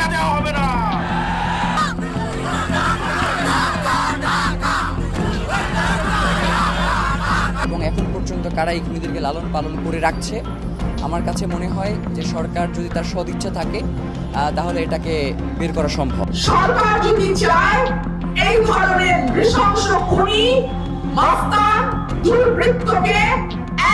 জায়গা দেওয়া হবে না। এবং এখন পর্যন্ত কারা এই খুনিদেরকে লালন পালন করে রাখছে, আমার কাছে মনে হয় যে সরকার যদি তার সদিচ্ছা থাকে তাহলে এটাকে বের করা সম্ভব। সরকার যদি চায় এই ধরনের নৃশংস খুনি মাস্তান দুর্বৃত্তকে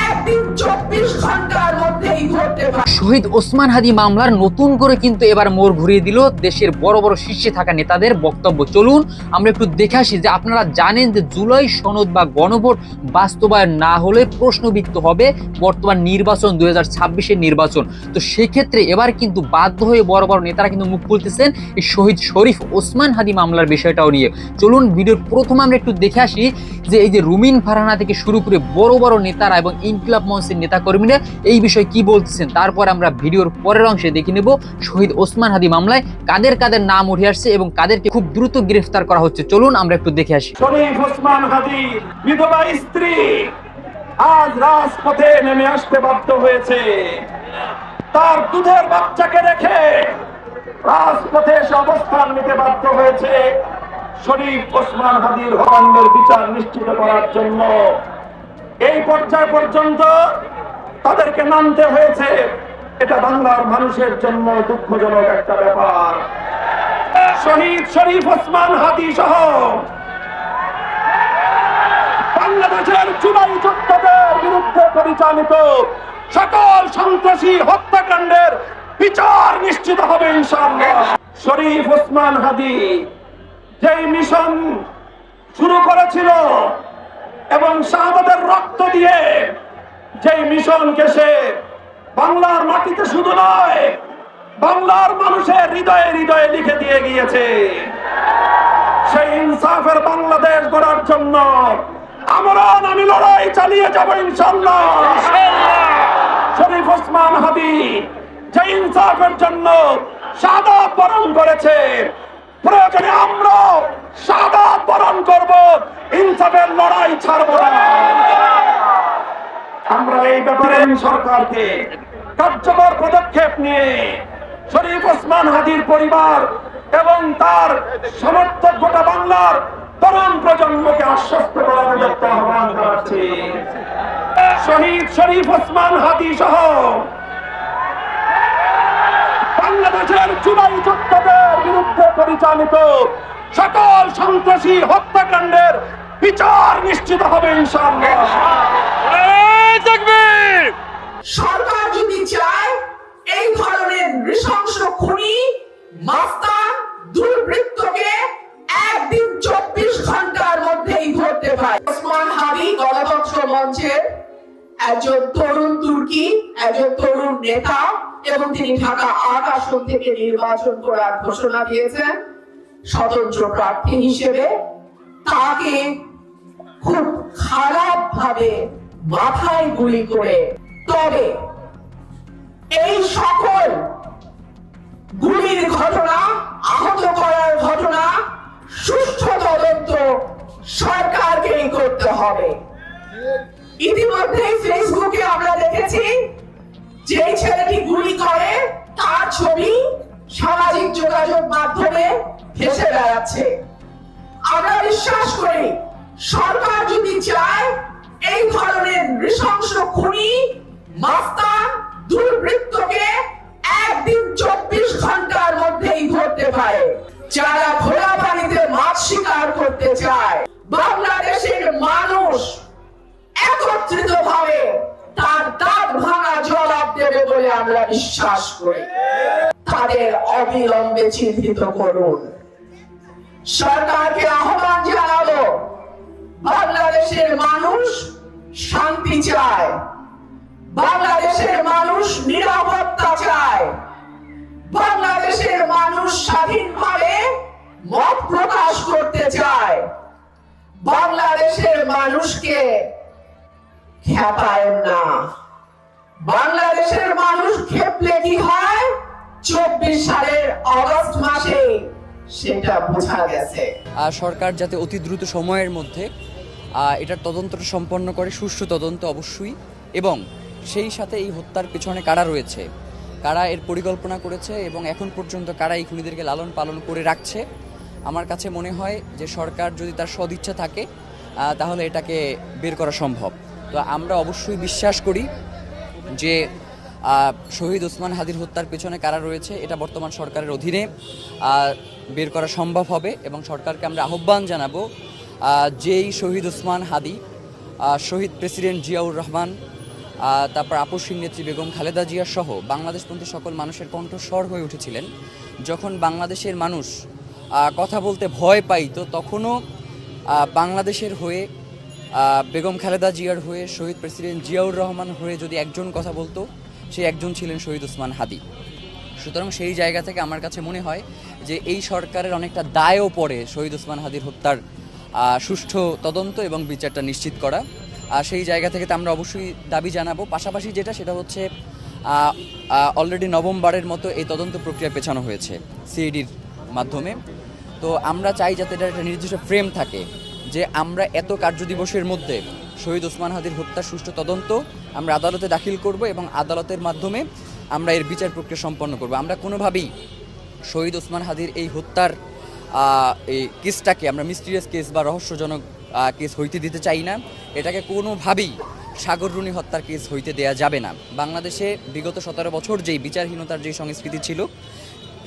একদিন 24 ঘন্টার মধ্যেই ধরতে পারে। শহীদ ওসমান হাদি মামলার নতুন করে কিন্তু এবার মোড় ঘুরিয়ে দিল দেশের বড় বড় শীর্ষে থাকা নেতাদের বক্তব্য। চলুন আমরা একটু দেখে আসি যে আপনারা জানেন যে জুলাই সনদ বা গণভোট বাস্তবায়ন না হলে প্রশ্নবিদ্ধ হবে বর্তমান নির্বাচন 2026-এর নির্বাচন। তো সেক্ষেত্রে এবার কিন্তু বাধ্য হয়ে বড় বড় নেতারা কিন্তু মুখ খুলতেছেন এই শহীদ শরীফ ওসমান হাদি মামলার বিষয়টাও নিয়ে। চলুন ভিডিওর প্রথমে আমরা একটু দেখে আসি যে এই যে রুমিন ফারহানা থেকে শুরু করে বড় বড় নেতারা এবং ইনকিলাব মঞ্চের নেতাকর্মীরা এই বিষয়ে কি বলতেছেন। তারপর আমরা ভিডিওর পরের অংশে দেখে নেব শহীদ ওসমান হাদি মামলায় কাদের কাদের নাম উঠে আসছে এবং কাদেরকে খুব দ্রুত গ্রেফতার করা হচ্ছে। চলুন আমরা একটু দেখে আসি। শরীফ ওসমান হাদি বিধবা স্ত্রী আজ রাজপথে নেমে আসতে বাধ্য হয়েছে। তার দুধের বাচ্চাকে রেখে রাজপথে এসে অবস্থান নিতে বাধ্য হয়েছে শরীফ ওসমান হাদির হত্যাকাণ্ডের বিচার নিশ্চিত করার জন্য। এই পর্যায় পর্যন্ত তাদেরকে নামতে হয়েছে। এটা বাংলার মানুষের জন্য দুঃখজনক একটা ব্যাপার। শহীদ শরীফ ওসমান হাদি সহ বাংলাদেশের জুলাই যোদ্ধাদের বিরুদ্ধে পরিচালিত সকল সন্ত্রাসী হত্যাকাণ্ডের বিচার নিশ্চিত হবে ইনশাআল্লাহ। শরীফ ওসমান হাদি যেই মিশন শুরু করেছিল এবং শাহাদাতের রক্ত দিয়ে যেই মিশনকে সে বাংলার মাটিতে শুধু নয় বাংলার মানুষের হৃদয়ে হৃদয়ে লিখে দিয়ে গিয়েছে, সেই ইনসাফের বাংলাদেশ গড়ার জন্য আমি লড়াই চালিয়ে যাব ইনশাআল্লাহ। শরীফ ওসমান হাদি যে ইনসাফের জন্য শাহাদাত বরণ করেছে, প্রয়োজনে আমরা শাহাদাত বরণ করব, ইনসাফের লড়াই ছাড়ব না। আমরা এই ব্যাপারে সরকারকে কার্যকর পদক্ষেপ নিয়ে শরীফ ওসমান হাদির পরিবার এবং তার সমর্থক গোটা বাংলার তরুণ প্রজন্মকে আশ্বস্ত করার জন্য আহ্বান জানাচ্ছি। শহীদ শরীফ ওসমান হাদি সহ বাংলাদেশের জুলাই যোদ্ধাদের বিরুদ্ধে পরিচালিত সকল সন্ত্রাসী হত্যাকাণ্ডের বিচার নিশ্চিত হবে ইনশাআল্লাহ। সরকার যদি চায় এই ধরনের নৃশংস খুনি মাস্তান দুর্বৃত্তকে একদিন 24 ঘন্টার মধ্যেই ধরতে পারে। ওসমান হাদি গণতন্ত্র মঞ্চের একজন তরুণ তুর্কি, একজন তরুণ নেতা এবং তিনি ঢাকা ৮ আসন থেকে নির্বাচন করার ঘোষণা দিয়েছেন স্বতন্ত্র প্রার্থী হিসেবে। তাকে খুব খারাপ ভাবে মাথায় গুলি করে, তবে এই সকল গুলির ঘটনা, আহত করার ঘটনা সুষ্ঠু তদন্ত সরকারকেই করতে হবে। ইতিমধ্যে ফেসবুকে আমরা দেখেছি যে ছেলেটি গুলি করে তার ছবি সামাজিক যোগাযোগ মাধ্যমে ভেসে বেড়াচ্ছে। আমরা বিশ্বাস করি সরকার যদি চায় এই ধরনের নৃশংস খুনি মাস্তান দুর্বৃত্তকে একদিন 24 ঘন্টার মধ্যেই ধরতে পারে। যারা ঘোড়া পানিতে মাছ শিকার করতে চায়, বাংলাদেশের মানুষ একত্রিত ভাবে তার দাঁত ভাঙা জবাব দেবে বলে আমরা বিশ্বাস করি। তাদের অবিলম্বে চিহ্নিত করুন। সরকারকে আহ্বান জানাবো, বাংলাদেশের মানুষ শান্তি চায়, বাংলাদেশের মানুষ নিরাপত্তা চায়, বাংলাদেশের মানুষ স্বাধীনভাবে মত প্রকাশ করতে চায়। বাংলাদেশের মানুষকে খেপায়েন না। বাংলাদেশের মানুষ খেপলে কি হয় 24 সালের অগস্ট মাসে সেটা বোঝা গেছে। সরকার যাতে অতি দ্রুত সময়ের মধ্যে এটার তদন্তটা সম্পন্ন করে, সুষ্ঠু তদন্ত অবশ্যই, এবং সেই সাথে এই হত্যার পেছনে কারা রয়েছে কারা এর পরিকল্পনা করেছে এবং এখন পর্যন্ত কারা এই খুনিদেরকে লালন পালন করে রাখছে, আমার কাছে মনে হয় যে সরকার যদি তার সদিচ্ছা থাকে তাহলে এটাকে বের করা সম্ভব। তো আমরা অবশ্যই বিশ্বাস করি যে শহীদ ওসমান হাদির হত্যার পেছনে কারা রয়েছে এটা বর্তমান সরকারের অধীনে বের করা সম্ভব হবে এবং সরকারকে আমরা আহ্বান জানাবো যেই শহীদ ওসমান হাদি শহীদ প্রেসিডেন্ট জিয়াউর রহমান তারপর আপসহীন নেত্রী বেগম খালেদা জিয়া সহ বাংলাদেশপন্থী সকল মানুষের কণ্ঠস্বর হয়ে উঠেছিলেন। যখন বাংলাদেশের মানুষ কথা বলতে ভয় পাইত তখনও বাংলাদেশের হয়ে বেগম খালেদা জিয়ার হয়ে শহীদ প্রেসিডেন্ট জিয়াউর রহমান হয়ে যদি একজন কথা বলতো সেই একজন ছিলেন শহীদ ওসমান হাদি। সুতরাং সেই জায়গা থেকে আমার কাছে মনে হয় যে এই সরকারের অনেকটা দায়ও পড়ে শহীদ ওসমান হাদির হত্যার সুষ্ঠু তদন্ত এবং বিচারটা নিশ্চিত করা। সেই জায়গা থেকে তো আমরা অবশ্যই দাবি জানাবো। পাশাপাশি সেটা হচ্ছে অলরেডি নভেম্বরের মতো এই তদন্ত প্রক্রিয়া পেছানো হয়েছে সিআইডির মাধ্যমে। তো আমরা চাই যাতে এটা একটা নির্দিষ্ট ফ্রেম থাকে যে আমরা এত কার্যদিবসের মধ্যে শহীদ ওসমান হাদির হত্যার সুষ্ঠু তদন্ত আমরা আদালতে দাখিল করব এবং আদালতের মাধ্যমে আমরা এর বিচার প্রক্রিয়া সম্পন্ন করব। আমরা কোনোভাবেই শহীদ ওসমান হাদির এই হত্যার এই কেসটাকে আমরা মিস্টিরিয়াস কেস বা রহস্যজনক কেস হইতে দিতে চাই না। এটাকে কোনোভাবেই সাগররুনি হত্যার কেস হইতে দেয়া যাবে না। বাংলাদেশে বিগত 17 বছর যেই বিচারহীনতার যেই সংস্কৃতি ছিল,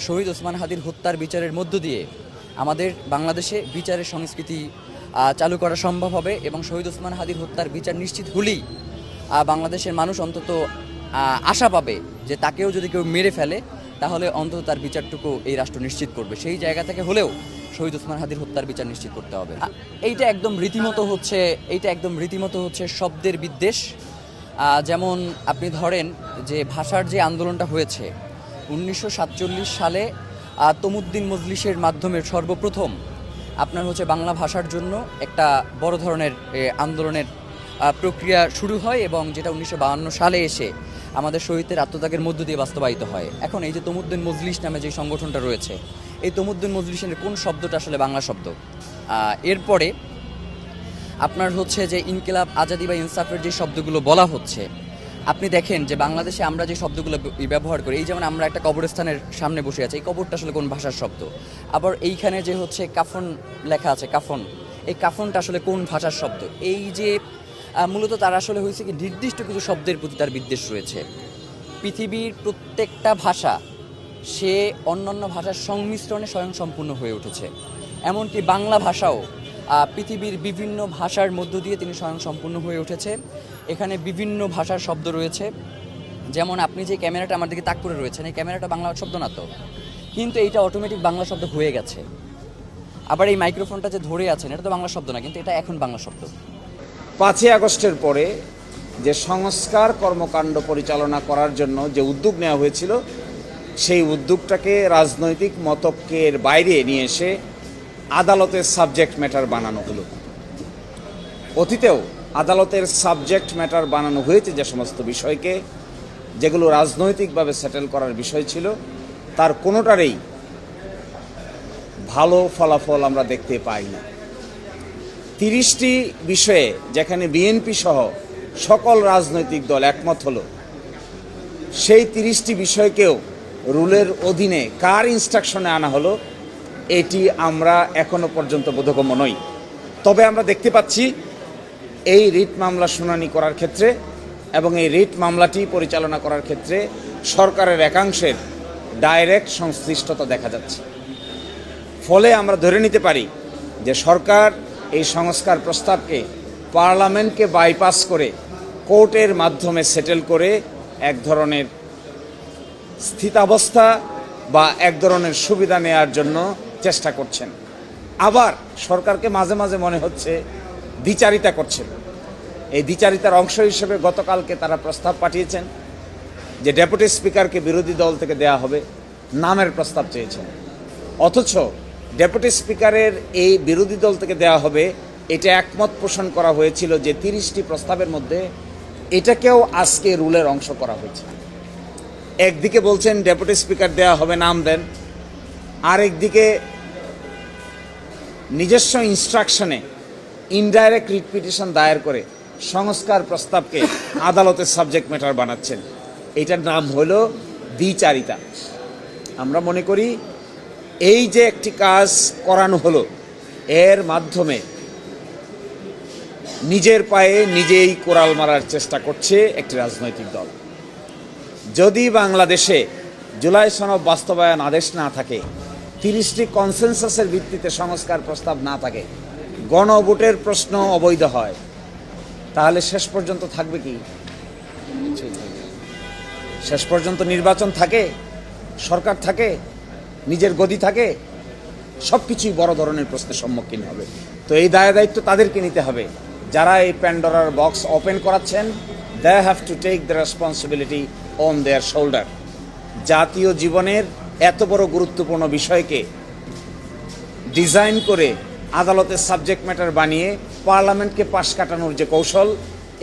শহীদ ওসমান হাদির হত্যার বিচারের মধ্য দিয়ে আমাদের বাংলাদেশে বিচারের সংস্কৃতি চালু করা সম্ভব হবে এবং শহীদ ওসমান হাদির হত্যার বিচার নিশ্চিত হলেই বাংলাদেশের মানুষ অন্তত আশা পাবে যে তাকেও যদি কেউ মেরে ফেলে তাহলে অন্তত তার বিচারটুকু এই রাষ্ট্র নিশ্চিত করবে। সেই জায়গা থেকে হলেও শহীদ ওসমান হাদির হত্যার বিচার নিশ্চিত করতে হবে। এইটা একদম রীতিমতো হচ্ছে শব্দের বিদ্বেষ। যেমন আপনি ধরেন যে ভাষার যে আন্দোলনটা হয়েছে 1947 সালে তমুদ্দিন মজলিসের মাধ্যমে সর্বপ্রথম আপনার হচ্ছে বাংলা ভাষার জন্য একটা বড় ধরনের আন্দোলনের প্রক্রিয়া শুরু হয় এবং যেটা 1952 সালে এসে আমাদের শহীদদের আত্মত্যাগের মধ্য দিয়ে বাস্তবায়িত হয়। এখন এই যে তমুদ্দিন মজলিস নামে যে সংগঠনটা রয়েছে, এই তমুদ্দিন মজলিসের কোন শব্দটা আসলে বাংলা শব্দ? এরপরে আপনার হচ্ছে যে ইনকিলাব, আজাদি বা ইনসাফের যে শব্দগুলো বলা হচ্ছে, আপনি দেখেন যে বাংলাদেশে আমরা যে শব্দগুলো ব্যবহার করি, এই যেমন আমরা একটা কবরস্থানের সামনে বসে আছি, এই কবরটা আসলে কোন ভাষার শব্দ? আবার এইখানে যে হচ্ছে কাফন লেখা আছে, কাফন, এই কাফনটা আসলে কোন ভাষার শব্দ? এই যে মূলত তার আসলে হয়েছে কি নির্দিষ্ট কিছু শব্দের প্রতি তার বিদ্বেষ রয়েছে। পৃথিবীর প্রত্যেকটা ভাষা সে অন্যান্য ভাষার সংমিশ্রণে স্বয়ংসম্পূর্ণ হয়ে উঠেছে। এমনকি বাংলা ভাষাও পৃথিবীর বিভিন্ন ভাষার মধ্য দিয়ে তিনি স্বয়ংসম্পূর্ণ হয়ে উঠেছে। এখানে বিভিন্ন ভাষার শব্দ রয়েছে। যেমন আপনি যে ক্যামেরাটা আমার দিকে তাক করে রয়েছেন, এই ক্যামেরাটা বাংলা শব্দ না তো, কিন্তু এইটা অটোমেটিক বাংলা শব্দ হয়ে গেছে। আবার এই মাইক্রোফোনটা যে ধরে আছেন, এটা তো বাংলা শব্দ না, কিন্তু এটা এখন বাংলা শব্দ। 5ই আগস্টের পরে যে সংস্কার কর্মকাণ্ড পরিচালনা করার জন্য যে উদ্যোগ নেওয়া হয়েছিল, সেই উদ্যোগটাকে রাজনৈতিক মতকের বাইরে নিয়ে এসে আদালতের সাবজেক্ট ম্যাটার বানানো হলো। অতীতেও আদালতের সাবজেক্ট ম্যাটার বানানো হয়েছে যে সমস্ত বিষয়কে, যেগুলো রাজনৈতিকভাবে সেটেল করার বিষয় ছিল, তার কোনোটারই ভালো ফলাফল আমরা দেখতে পাই না। 30টি বিষয়ে যেখানে বিএনপি সহ সকল রাজনৈতিক দল একমত হলো, সেই 30টি বিষয়কেও রুলের অধীনে কার ইনস্ট্রাকশনে আনা হলো এটি আমরা এখনো পর্যন্ত বোধগম্য নই। তবে আমরা দেখতে পাচ্ছি এই রিট মামলা শুনানি করার ক্ষেত্রে এবং এই রিট মামলাটি পরিচালনা করার ক্ষেত্রে সরকারের একাংশের ডাইরেক্ট সংশ্লিষ্টতা দেখা যাচ্ছে। ফলে আমরা ধরে নিতে পারি যে সরকার এই সংস্কার প্রস্তাবকে পার্লামেন্টকে বাইপাস করে কোর্টের মাধ্যমে সেটেল করে এক ধরনের স্থিতাবস্থা বা এক ধরনের সুবিধা নেয়ার জন্য চেষ্টা করছেন। আবার সরকারকে মাঝে মাঝে মনে হচ্ছে দ্বিচারিতা করছেন। এই দ্বিচারিতার অংশ হিসেবে গতকালকে তারা প্রস্তাব পাঠিয়েছেন যে ডেপুটি স্পিকারকে বিরোধী দল থেকে দেয়া হবে, নামের প্রস্তাব চেয়েছেন। অথচ ডেপুটি স্পিকারের এই বিরোধী দল থেকে দেয়া হবে, এটা একমত পোষণ করা হয়েছিল যে 30টি প্রস্তাবের মধ্যে এটাকেও আজকে রুলের অংশ করা হয়েছে। একদিকে বলছেন ডেপুটি স্পিকার দেয়া হবে, নাম দেন, আর একদিকে নিজস্ব ইনস্ট্রাকশনে ইনডাইরেক্ট রিট পিটিশন দায়ের করে সংস্কার প্রস্তাবকে আদালতের সাবজেক্ট ম্যাটার বানাচ্ছেন। এটার নাম হলো দ্বিচারিতা। আমরা মনে করি এই যে একটি কাজ করানো হলো, এর মাধ্যমে নিজের পায়ে নিজেই কোড়াল মারার চেষ্টা করছে একটি রাজনৈতিক দল। যদি বাংলাদেশে জুলাই সনদ বাস্তবায়ন আদেশ না থাকে, 30টি কনসেনসাসের ভিত্তিতে সংস্কার প্রস্তাব না থাকে, গণভোটের প্রশ্ন অবৈধ হয়, তাহলে শেষ পর্যন্ত থাকবে কি? শেষ পর্যন্ত নির্বাচন থাকে, সরকার থাকে, নিজের গদি থাকে, সব কিছুই বড় ধরনের প্রশ্নের সম্মুখীন হবে। তো এই দায়িত্ব তাদেরকে নিতে হবে যারা এই প্যান্ডোরার বক্স ওপেন করাচ্ছেন। They have to take the responsibility on their shoulder. জাতীয় জীবনের এত বড় গুরুত্বপূর্ণ বিষয়কে ডিজাইন করে আদালতের সাবজেক্ট ম্যাটার বানিয়ে পার্লামেন্টকে পাশ কাটানোর যে কৌশল,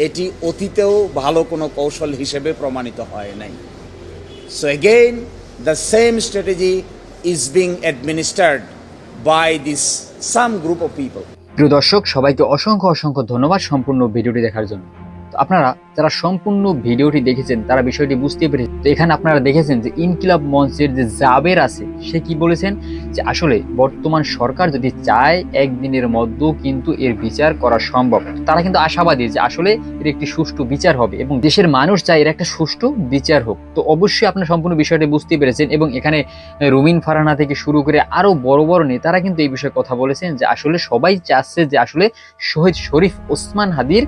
এটি অতীতেও ভালো কোনো কৌশল হিসেবে প্রমাণিত হয় নাই। So again the same strategy is being administered by this some group of people. প্রিয় দর্শক, সবাইকে অসংখ্য অসংখ্য ধন্যবাদ সম্পূর্ণ ভিডিওটি দেখার জন্য। তো আপনারা যারা সম্পূর্ণ ভিডিওটি দেখেছেন তারা বিষয়টি বুঝতে পেরেছেন। তো এখানে আপনারা দেখেছেন যে ইনকিলাব মঞ্চের যে জাবের আছে, সে কি বলেছেন যে আসলে বর্তমান সরকার যদি চায় একদিনের মধ্যেও কিন্তু এর বিচার করা সম্ভব। তারা কিন্তু আশাবাদী যে আসলে এর একটি সুষ্ঠু বিচার হবে এবং দেশের মানুষ চায় এর একটা সুষ্ঠু বিচার হোক। তো অবশ্যই আপনারা সম্পূর্ণ বিষয়টি বুঝতে পেরেছেন এবং এখানে রুমিন ফারহানা থেকে শুরু করে আরো বড় বড় নেতারা কিন্তু এই বিষয়ে কথা বলেছেন যে আসলে সবাই চাচ্ছে যে আসলে শহীদ শরীফ ওসমান হাদির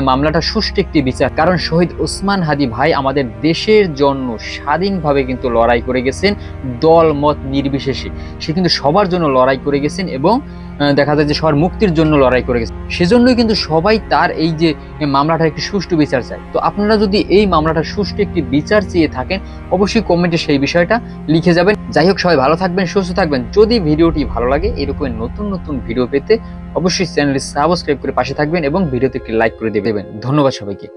মামলাটা সুষ্ঠু একটি বিচার। কারণ শহীদ ওসমান হাদি ভাই আমাদের দেশের জন্য স্বাধীনভাবে কিন্তু লড়াই করে গেছেন, দল মত নির্বিশেষে। সে কিন্তু সবার জন্য লড়াই করে গেছেন এবং দেখা যায় যে সবার মুক্তির জন্য লড়াই করে গেছেন। সেজন্যই কিন্তু সবাই তার এই যে মামলাটার একটি সুষ্ঠু বিচার চায়। তো আপনারা যদি এই মামলাটার সুষ্ঠু একটি বিচার চেয়ে থাকেন, অবশ্যই কমেন্টে সেই বিষয়টা লিখে যাবেন। যাই হোক, সবাই ভালো থাকবেন, সুস্থ থাকবেন। যদি ভিডিওটি ভালো লাগে, এরকম নতুন নতুন ভিডিও পেতে অবশ্যই চ্যানেলটি সাবস্ক্রাইব করে পাশে থাকবেন এবং ভিডিওতে একটি লাইক করে দেবেন। ধন্যবাদ সবাইকে।